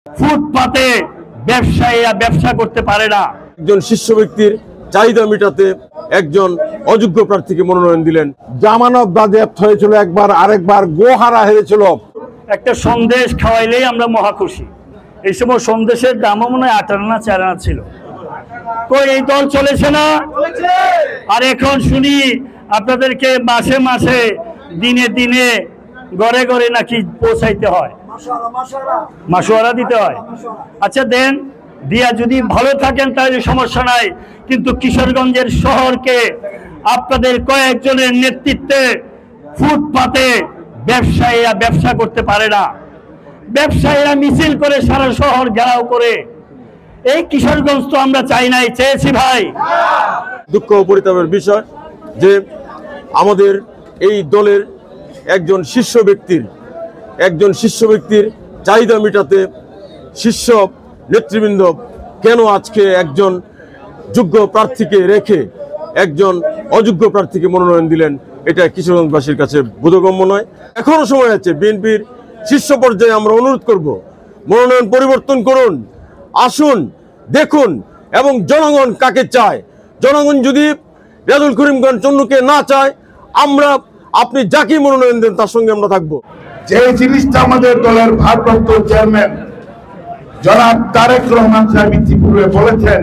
ফুটপাতে ব্যবসায়ীরা ব্যবসা করতে পারে না। একজন শীর্ষ ব্যক্তির চাহিদা মেটাতে একজন অযোগ্য প্রার্থীকে মনোনয়ন দিলেন। জামানত বাজেয়াপ্ত হয়েছিল একবার, আরেকবার গোহারা হেরেছিল। একটা সন্দেশ খাওয়াইলেই আমরা মহা খুশি। এই সময় সন্দেশের দামও মনে হয় 8 আনা 4 আনা ছিল। কই এই দল চলেছে না? আর এখন শুনি আপনাদেরকে মাসে মাসে দিনে দিনে ঘরে ঘরে নাকি পৌঁছাইতে হয়, মাসোয়ারা দিতে হয়। আচ্ছা দেন, দিয়া যদি ভালো থাকেন তাহলে সমস্যা নাই, কিন্তু কিশোরগঞ্জের শহরকে আপনাদের কয়েকজনের নেতৃত্বে ফুটপাতে ব্যবসায়ীরা ব্যবসা করতে পারে না। ব্যবসায়ীরা মিছিল করে সারা শহর ঘেরাও করে। এই কিশোরগঞ্জ তো আমরা চাই নাই, চেয়েছি ভাই। দুঃখ ও পরিতাপের বিষয় যে আমাদের এই দলের একজন শীর্ষ ব্যক্তির চাহিদা মেটাতে শীর্ষ নেতৃবৃন্দ কেন আজকে একজন যোগ্য প্রার্থীকে রেখে একজন অযোগ্য প্রার্থীকে মনোনয়ন দিলেন, এটা কিশোরগঞ্জবাসীর কাছে বোধগম্য নয়। এখনো সময় আছে। বিএনপির শীর্ষ পর্যায়ে আমরা অনুরোধ করব, মনোনয়ন পরিবর্তন করুন, আসুন, দেখুন এবং জনগণ কাকে চায়। জনগণ যদি রেজাউল করিম খান চন্নুকে না চায়, আপনি যাকে মনোনয়ন দেন তার সঙ্গে আমরা থাকবো। যে জিনিসটা আমাদের দলের ভারপ্রাপ্ত চেয়ারম্যান জনাব তারেক রহমান সাহেব ইতিপূর্বে বলেছেন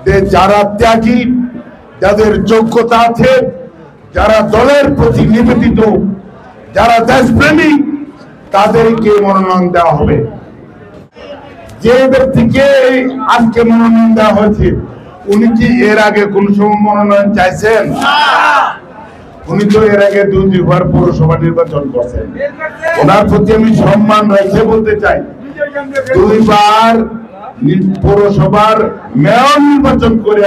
যে যারা ত্যাগী, যাদের যোগ্যতা আছে, যারা দলের প্রতি নিবেদিত, যারা দেশপ্রেমী, তাদেরকে মনোনয়ন দেওয়া হবে। যে ব্যক্তিকে আজকে মনোনয়ন দেওয়া হয়েছে, উনি কি এর আগে কোন সময় মনোনয়ন চাইছেন? উনি তো এর আগে 2 পৌরসভা নির্বাচন করছেন। ওনার প্রতি আমি সম্মান রেখে বলতে চাই, 2 পৌরসভার মেয়র নির্বাচন করে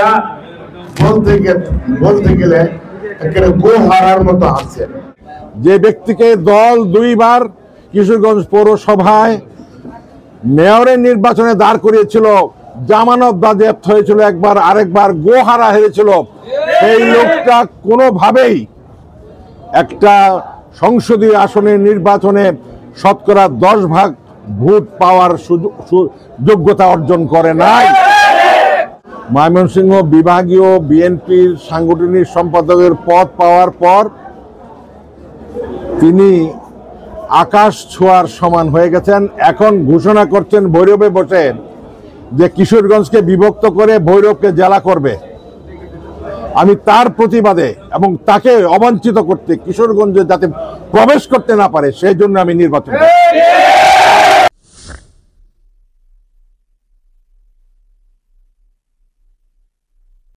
বলতে গেলে একেবারে গো হারার মতো আছেন। যে ব্যক্তিকে দল 2 কিশোরগঞ্জ পৌরসভায় মেয়রের নির্বাচনে দাঁড় করিয়েছিল, জামানত বাজেয়াপ্ত হয়েছিল একবার, আরেকবার গোহারা হেরেছিল, সেই লোকটা কোনোভাবেই একটা সংসদীয় আসনের নির্বাচনে শতকরা 10 ভোট পাওয়ার যোগ্যতা অর্জন করে নাই। ময়মনসিংহ বিভাগীয় বিএনপির সাংগঠনিক সম্পাদকের পদ পাওয়ার পর তিনি আকাশ ছোঁয়ার সমান হয়ে গেছেন। এখন ঘোষণা করছেন ভৈরবে বসে যে কিশোরগঞ্জকে বিভক্ত করে ভৈরবকে জেলা করবে। আমি তার প্রতিবাদে এবং তাকে অবাঞ্ছিত করতে, কিশোরগঞ্জে যাতে প্রবেশ করতে না পারে, সেই জন্য আমি নির্বাচন করি।